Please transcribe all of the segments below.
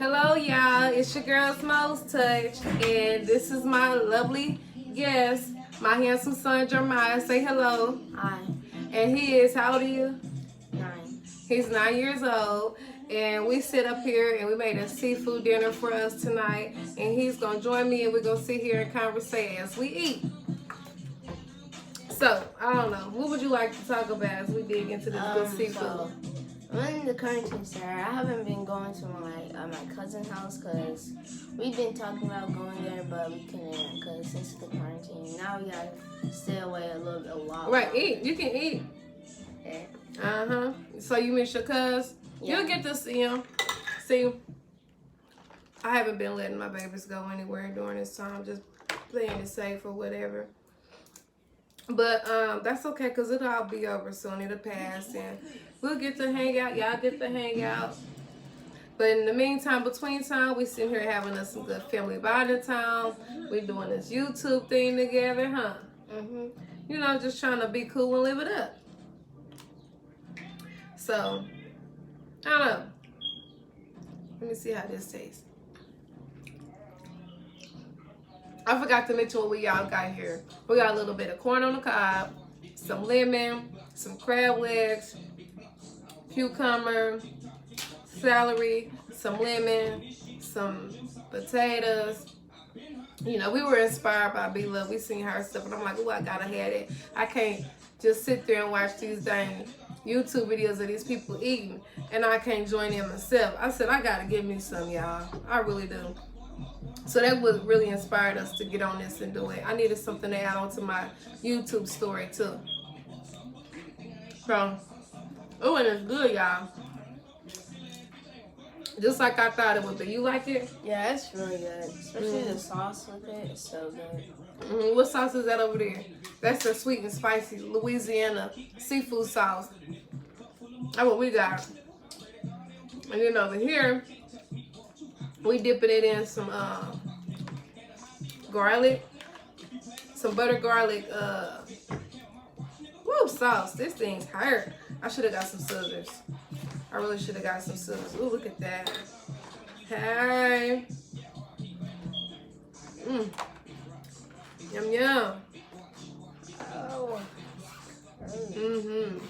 Hello, y'all. It's your girl's Most Touch, and this is my lovely guest, my handsome son Jeremiah. Say hello. Hi. And he is, how old are you? 9. He's 9 years old, and we sit up here and we made a seafood dinner for us tonight. And he's gonna join me, and we're gonna sit here and conversate as we eat. So I don't know, what would you like to talk about as we dig into this good seafood? So, when the quarantine started, I haven't been going to my cousin's house because we've been talking about going there, but we couldn't because since the quarantine. Now we gotta stay away a little bit while. Right, eat. You can eat. Yeah. So you miss your cuz? Yeah. You'll get to see him. See, I haven't been letting my babies go anywhere during this time, just playing it safe or whatever. But that's okay, because it'll all be over soon. It'll pass, and we'll get to hang out. Y'all get to hang out. But in the meantime, between time, we sitting here having us some good family bonding time. We doing this YouTube thing together, huh? You know, just trying to be cool and live it up. So, I don't know. Let me see how this tastes. I forgot to mention what we y'all got here. We got a little bit of corn on the cob, some lemon, some crab legs, cucumber, celery, some lemon, some potatoes. You know, we were inspired by B-Love. We seen her stuff, and I'm like, oh, I gotta have it. I can't just sit there and watch these dang YouTube videos of these people eating, and I can't join in myself. I said, I gotta give me some, y'all. I really do. So that was really inspired us to get on this and do it. I needed something to add on to my YouTube story too. So, oh, and it's good, y'all. Just like I thought it would be. You like it? Yeah, it's really good. Especially the sauce with it. It's so good. What sauce is that over there? That's the sweet and spicy Louisiana seafood sauce. That's what we got. And then over here, we dipping it in some garlic, some butter garlic sauce. This thing's hurt. I should have got some scissors. I really should have got some scissors. Ooh, look at that. Hey. Yum yum. Oh. You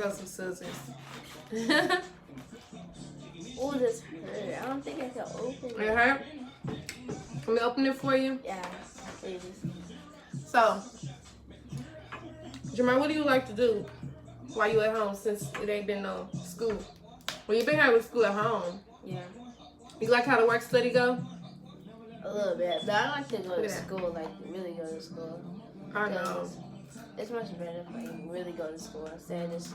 got some scissors. Oh, this hurt. I don't think I can open it. It hurt? Let me open it for you. Yeah, please. So, Jamar, what do you like to do while you at home since it ain't been no school? Well, you've been having school at home. Yeah. You like how the work study go? A little bit, but I like to go to school, like really go to school. I know. It's much better if I really go to school instead of just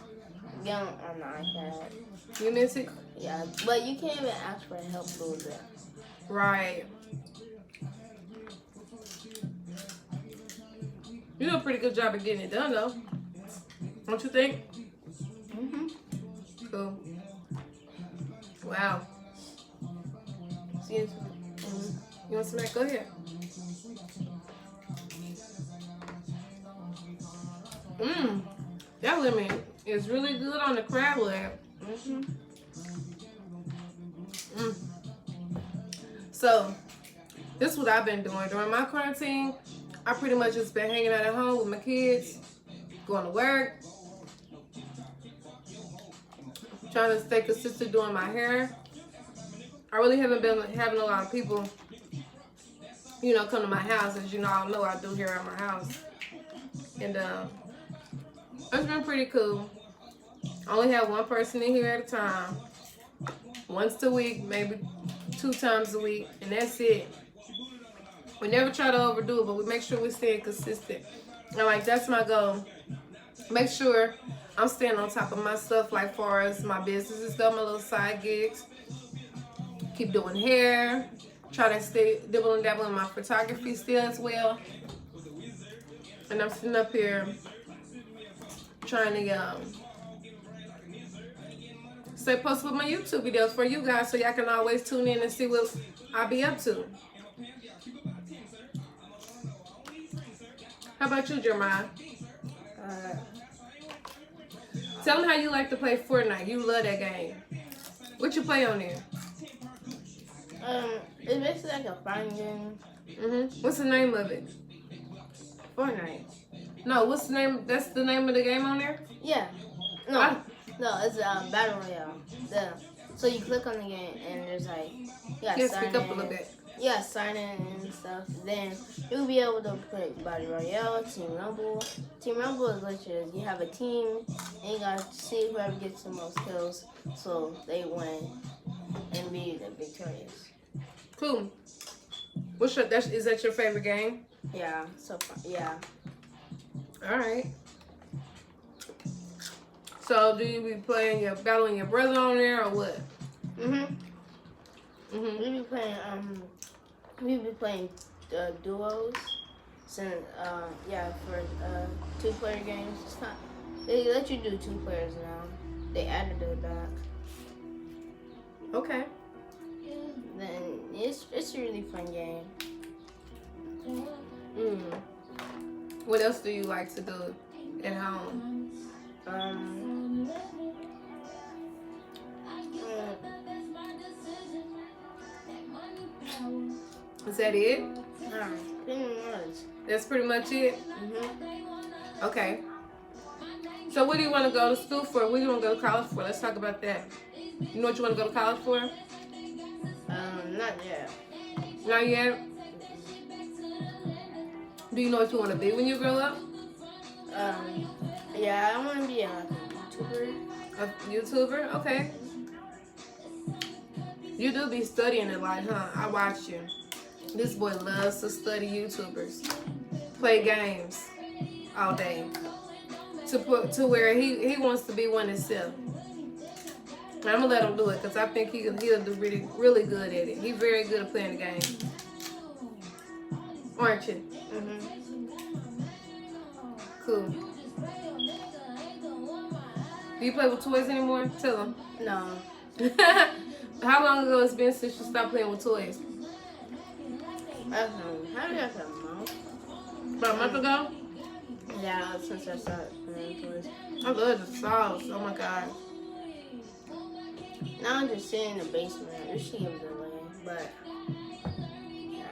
get on the iPad. You miss it? Yeah, but you can't even ask for help a little bit. Right. You do a pretty good job of getting it done, though. Don't you think? Cool. Wow. Excuse me. You want some of that? Go ahead. That lemon is really good on the crab leg. So, this is what I've been doing during my quarantine. I pretty much just been hanging out at home with my kids, going to work, trying to stay consistent doing my hair. I really haven't been having a lot of people, you know, come to my house. As you know, I know I do hair at my house. And it's been pretty cool. I only have one person in here at a time. Once a week, maybe 2 times a week, and that's it. We never try to overdo it, but we make sure we stay consistent. And like, that's my goal. Make sure I'm staying on top of my stuff, like far as my businesses go, my little side gigs. Keep doing hair. Try to stay dibble and dabble in my photography still as well. And I'm sitting up here trying to stay posted with my YouTube videos for you guys, so y'all can always tune in and see what I be up to. How about you, Jeremiah? Tell them how you like to play Fortnite. You love that game. What you play on there? It's basically like a fighting game. What's the name of it? Fortnite. No, what's the name? That's the name of the game on there? Yeah. No, it's Battle Royale. So you click on the game and there's like, you gotta Speak up a little bit. Yeah, sign in and stuff. Then you'll be able to play Battle Royale, Team Rumble. Team Rumble is literally you have a team and you gotta see whoever gets the most kills so they win and be the victorious. Cool. Is that your favorite game? Yeah, so far, yeah. Alright. So do you be battling your brother on there or what? We be playing duos. Since for 2-player games. It's not. They let you do 2 players now. They added it back. Okay. Then it's a really fun game. What else do you like to do at home? Is that it? Pretty much. That's pretty much it? Okay. So what do you want to go to school for? What do you want to go to college for? Let's talk about that. You know what you want to go to college for? Not yet. Not yet? Do you know what you want to be when you grow up? Yeah, I want to be a YouTuber. A YouTuber? Okay. You do be studying it like, huh? I watch you. This boy loves to study YouTubers. Play games all day. To where he wants to be one himself. I'm gonna let him do it because I think he'll do really good at it. He's very good at playing the game. Aren't you? Cool. Do you play with toys anymore? Tell him. No. How long ago it's been since you stopped playing with toys? How did I say a month? About a month ago? Yeah, since I started playing toys. I love the sauce. Oh my god. Now I'm just sitting in the basement. This shit gives it away, but yeah.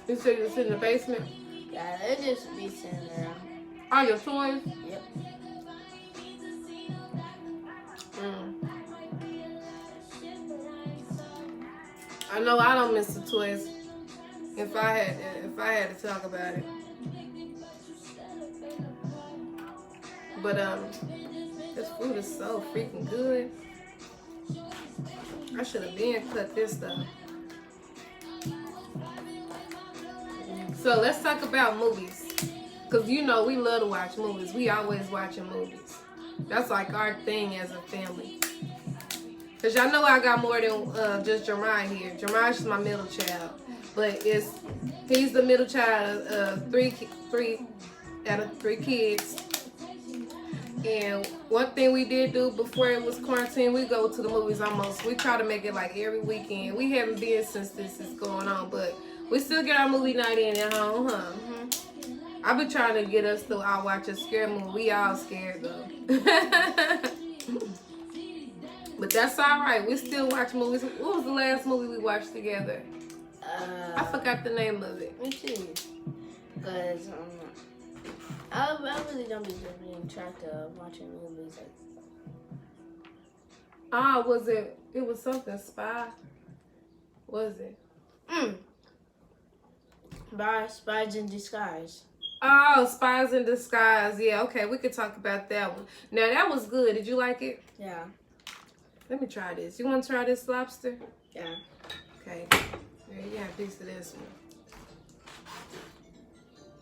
You said you sit in the basement? Yeah, it just be sitting there. All your toys? Yep. I know I don't miss the toys. If I had to talk about it. But this food is so freaking good. I should have been cut this stuff. So let's talk about movies. Cause you know we love to watch movies. We always watching movies. That's like our thing as a family. Cause y'all know I got more than just Jeremiah here. Jeremiah's my middle child, but he's the middle child of three out of 3 kids. And one thing we did do before it was quarantine, we go to the movies almost. We try to make it like every weekend. We haven't been since this is going on, but we still get our movie night in at home, huh? I've been trying to get us to watch a scary movie. We all scared though. But that's all right. We still watch movies. What was the last movie we watched together? I forgot the name of it. Me too. Cause I really don't be keeping track of watching movies. Was it? It was something spy. Was it? Spies in Disguise. Oh, Spies in Disguise. Yeah, okay. We could talk about that one. Now that was good. Did you like it? Yeah. Let me try this. You want to try this lobster? Yeah. Okay. There you got a piece of this one.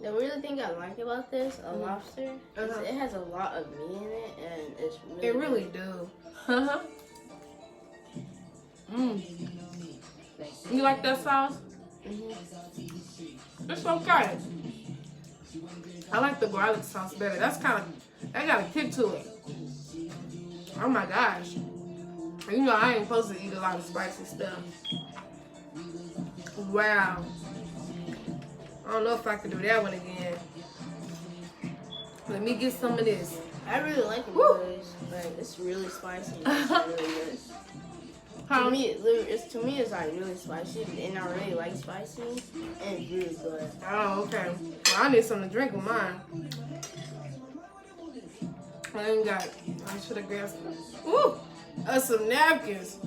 The really thing I like about this, lobster, is it has a lot of meat in it, and it's really It really do. You like that sauce? It's okay. I like the garlic sauce better. That got a kick to it. Oh my gosh. You know I ain't supposed to eat a lot of spicy stuff. Wow. I don't know if I can do that one again. Let me get some of this. I really like it because like, it's really spicy. It's really good. Huh? To me, it's like really spicy, and I really like spicy, and it's really good. Oh, okay. Well, I need something to drink with mine. I ain't got. I should have grabbed some. Ooh, some napkins.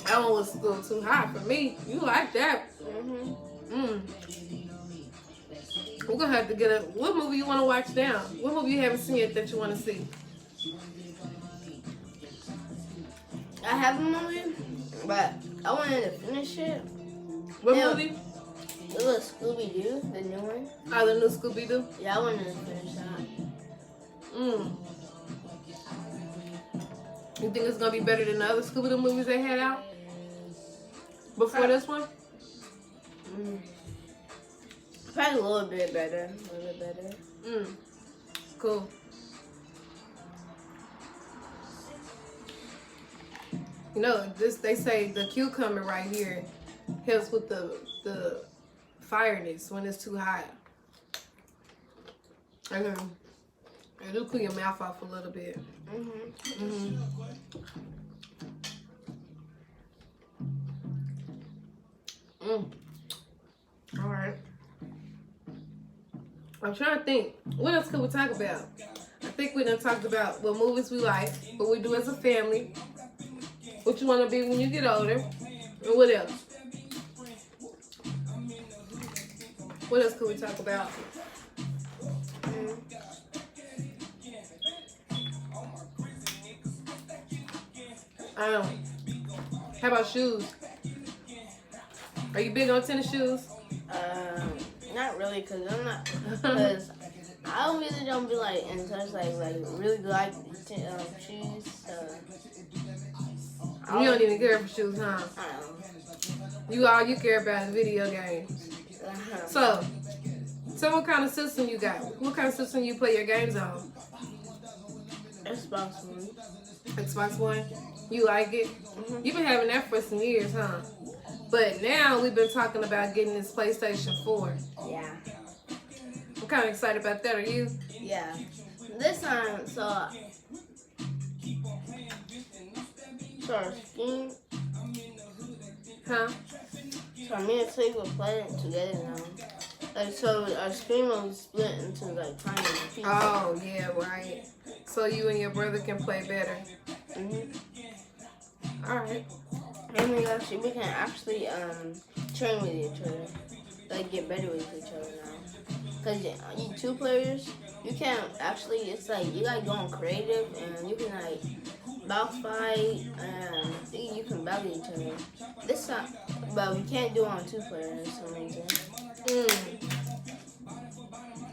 That one was a little too hot for me. You like that? We're gonna have to get a. What movie you want to watch now? What movie you haven't seen yet that you want to see? I have a movie, but I wanted to finish it. What Yeah. movie? It was Scooby Doo, the new one. Oh, the new Scooby Doo. Yeah, I wanted to finish that. You think it's gonna be better than the other Scooby Doo movies they had out before this one? Probably a little bit better. Cool. You know, they say the cucumber right here helps with the fireness when it's too hot. It'll cool your mouth off a little bit. All right. I'm trying to think. What else could we talk about? I think we done talked about what movies we like, what we do as a family, what you want to be when you get older, and what else? What else could we talk about? How about shoes? Are you big on tennis shoes? Not really, cause I really don't be like in touch like really like shoes. You don't even care for shoes, huh? All you care about is video games. So, what kind of system you got? What kind of system you play your games on? Xbox One. Xbox One? You like it? You've been having that for some years, huh? But now we've been talking about getting this PlayStation 4. Yeah. I'm kind of excited about that. Are you? Yeah. This time, so our scheme. Huh? So me and Tig will play it together now. Like, so our screen will split into like tiny pieces. Oh, yeah, right. So you and your brother can play better. All right. And we can actually train with each other. Like get better with each other now. Cause you 2 players, you can actually. It's like you like going creative and you can like box fight and you can battle each other. This time, but we can't do it on 2 players for some reason.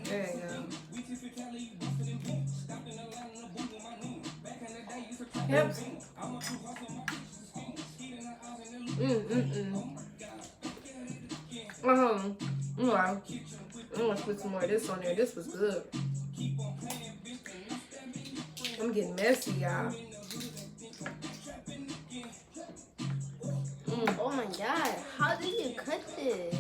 There you go. Yep. Wow. I'm gonna put some more of this on there. This was good. I'm getting messy, y'all. Oh my god, how did you cut this?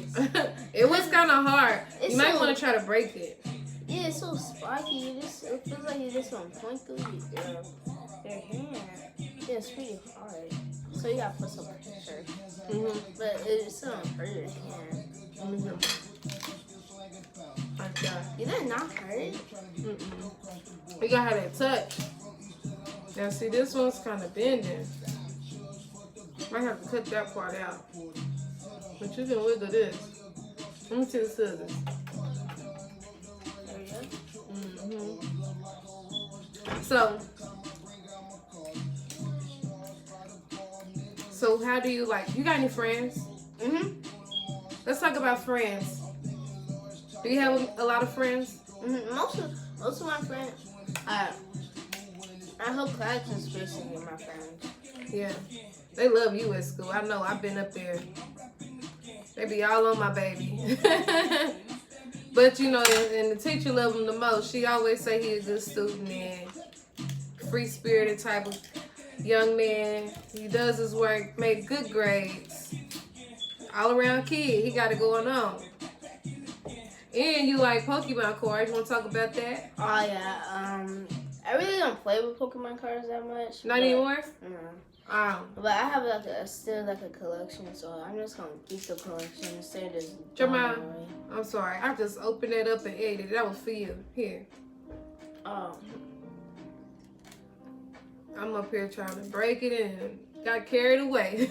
It was kind of hard. It's You might so- want to try to break it. Yeah, it's so spiky. It feels like you just want to point through your hand. Yeah, it's pretty hard. So you gotta put some pressure. But it still don't hurt your hand. Like that. Did that not hurt? You gotta have that touch. Now see, this one's kind of bending. Might have to cut that part out. But you can wiggle this. Let me see the scissors. There we go. So how do you like? You got any friends? Let's talk about friends. Do you have a lot of friends? Most of my friends, I hope class is basically my friends. Yeah. They love you at school. I know. I've been up there. They be all on my baby. But you know, and the teacher loved him the most. She always say he a good student and free-spirited type of young man. He does his work, make good grades. All-around kid. He got it going on. And you like Pokemon cards. You want to talk about that? Oh yeah. I really don't play with Pokemon cards that much. Not anymore? No. Oh. But I have like still like a collection, so I'm just gonna keep the collection instead of just Jamal, throwing it away. I'm sorry. I just opened that up and ate it. That was for you. Here. Oh. I'm up here trying to break it and got carried away.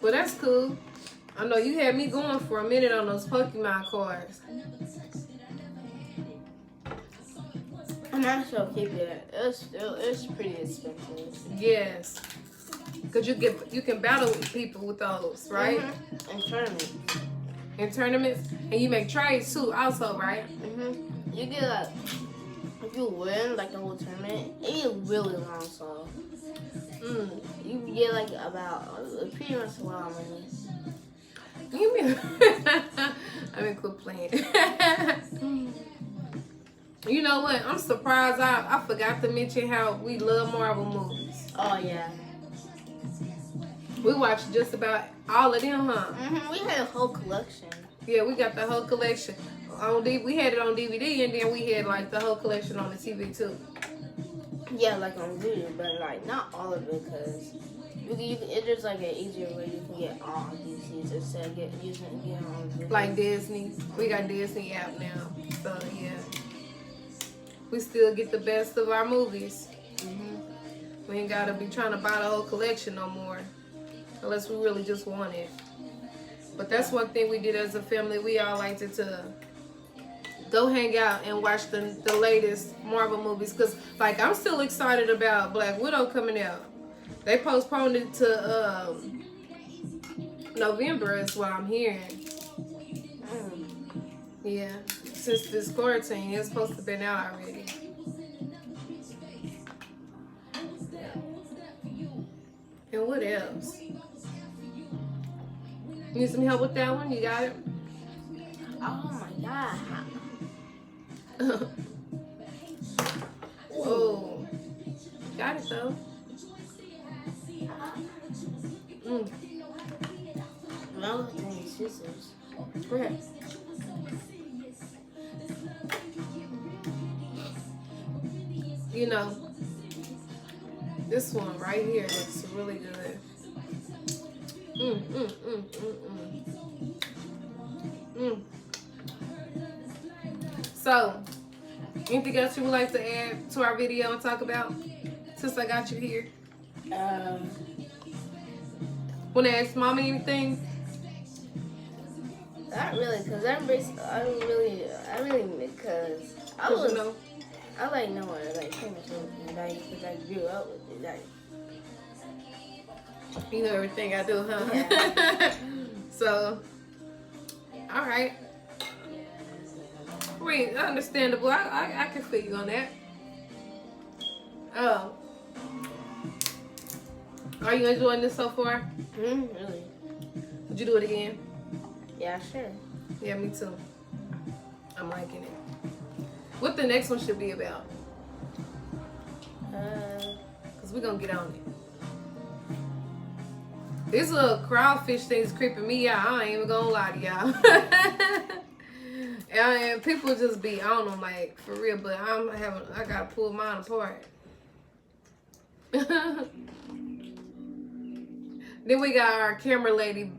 Well, that's cool. I know you had me going for a minute on those Pokemon cards. I'm not sure keep it. It's pretty expensive. Yes. Cause you can battle with people with those, right? Mm-hmm. In tournaments. In tournaments, and you make trades too, also, right? Mm-hmm. You get like, if you win like the whole tournament, it be really long, so you get like about pretty much a lot of money. You mean? I mean, quit playing. You know what? I'm surprised. I forgot to mention how we love Marvel movies. Oh yeah. We watched just about all of them, huh? Mm-hmm. We had a whole collection. Yeah, we got the whole collection. We had it on DVD, and then we had like the whole collection on the TV too. Yeah, like on video, but like not all of it, cause it's just like an easier way you can get all DCs instead of using on video. Like Disney, we got Disney app now, so yeah. We still get the best of our movies. We ain't gotta be trying to buy the whole collection no more, unless we really just want it. But that's one thing we did as a family. We all liked it to go hang out and watch the latest Marvel movies. Cause like I'm still excited about Black Widow coming out. They postponed it to November is what I'm hearing. Yeah, since this quarantine, it's supposed to have been out already. And what else? You need some help with that one? You got it? Oh my god. Oh, got it though. Well, with these scissors. Go ahead. You know, this one right here looks really good. So, anything else you would like to add to our video and talk about since I got you here? Want to ask Mama anything? Not really, cause I like knowing like pretty much everything, like, cause I grew up with it, like. You know everything I do, huh? Yeah. So, all right. Wait, understandable. I can feel you on that. Oh. Are you enjoying this so far? Really? Would you do it again? Yeah, sure. Yeah, me too. I'm liking it. What the next one should be about? Because we're going to get on it. This little crawfish thing is creeping me out. I ain't even going to lie to y'all. And people just be on them, like, for real. But I got to pull mine apart. Then we got our camera lady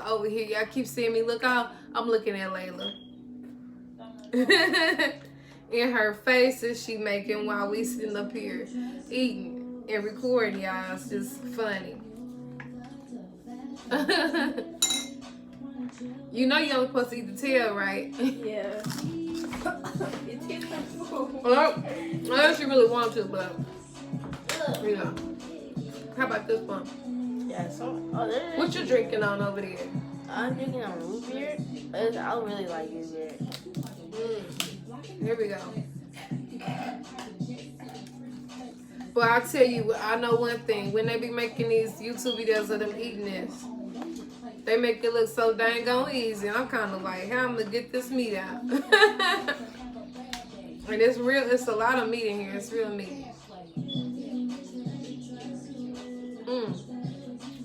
over here. Y'all keep seeing me look out. I'm looking at Layla. In her faces she making while we sitting up here eating and recording, y'all. It's just funny. You know you only supposed to eat the tail, right? Yeah. Well, unless you really want to, but you know. How about this one? Yeah, What you drinking on over there? I'm drinking on root beer. I really like root beer. Here we go. But I'll tell you, I know one thing. When they be making these YouTube videos of them eating this, they make it look so dang on easy. And I'm kind of like, how I'm going to get this meat out? And it's real. It's a lot of meat in here. It's real meat.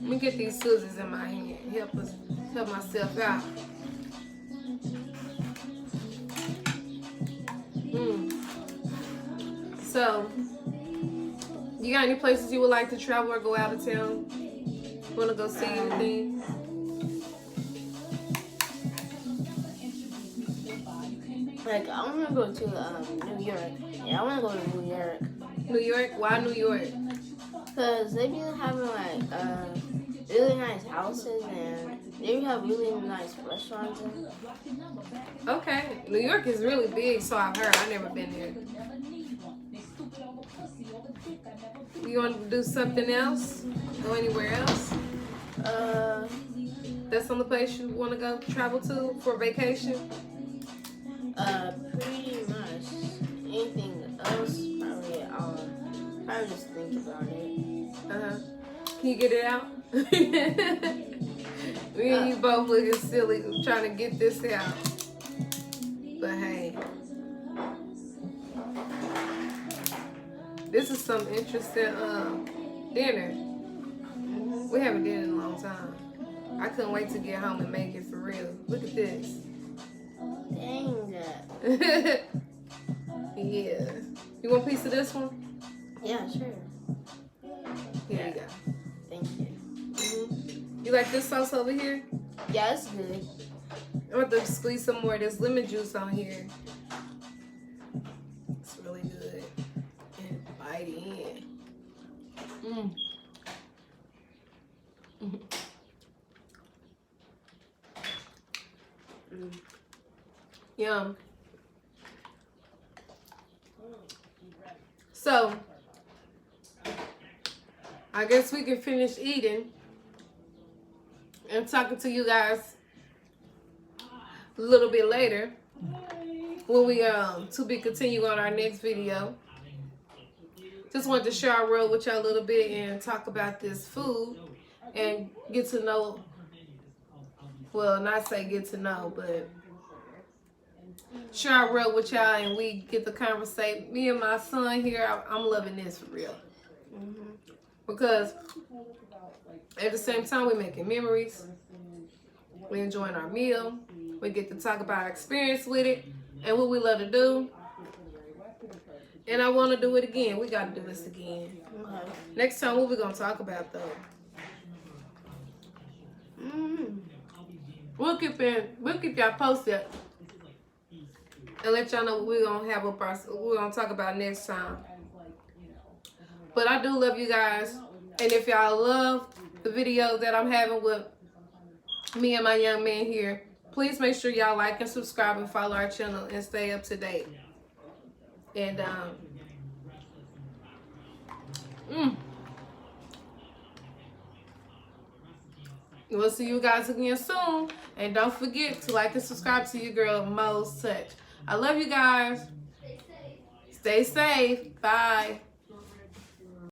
Let me get these scissors in my hand. Help myself out. So, you got any places you would like to travel or go out of town? Want to go see anything? Like, I want to go to New York. Yeah, I want to go to New York. New York? Why New York? Because they be having, like, really nice houses and they have really nice restaurants. Okay. New York is really big, so I've heard. I've never been there. You want to do something else? Go anywhere else? That's the only place you want to go travel to for vacation? Pretty much. Anything else, probably just think about it. Can you get it out? Me and you both looking silly trying to get this out. But hey. This is some interesting dinner. We haven't did it in a long time. I couldn't wait to get home and make it for real. Look at this. Dang that. Yeah. You want a piece of this one? Yeah, sure. Here you go. Thank you. You like this sauce over here? Yeah, it's good. I'm going to squeeze some more of this lemon juice on here. It's really good. And bite in. Yum. So, I guess we can finish eating and talking to you guys a little bit later when we to be continue on our next video. Just wanted to share our world with y'all a little bit and talk about this food and get to know, well, not say get to know, but share our world with y'all and we get to conversate. Me and my son here, I'm loving this for real. Because at the same time, we're making memories. We're enjoying our meal. We get to talk about our experience with it and what we love to do. And I want to do it again. We got to do this again. Okay. Next time, what we going to talk about, though? We'll keep y'all posted and let y'all know what we're going to have up we're going to talk about next time. But I do love you guys. And if y'all love the video that I'm having with me and my young man here, please make sure y'all like and subscribe and follow our channel and stay up to date. And we'll see you guys again soon. And don't forget to like and subscribe to your girl Mo's Touch. I love you guys. Stay safe. Bye.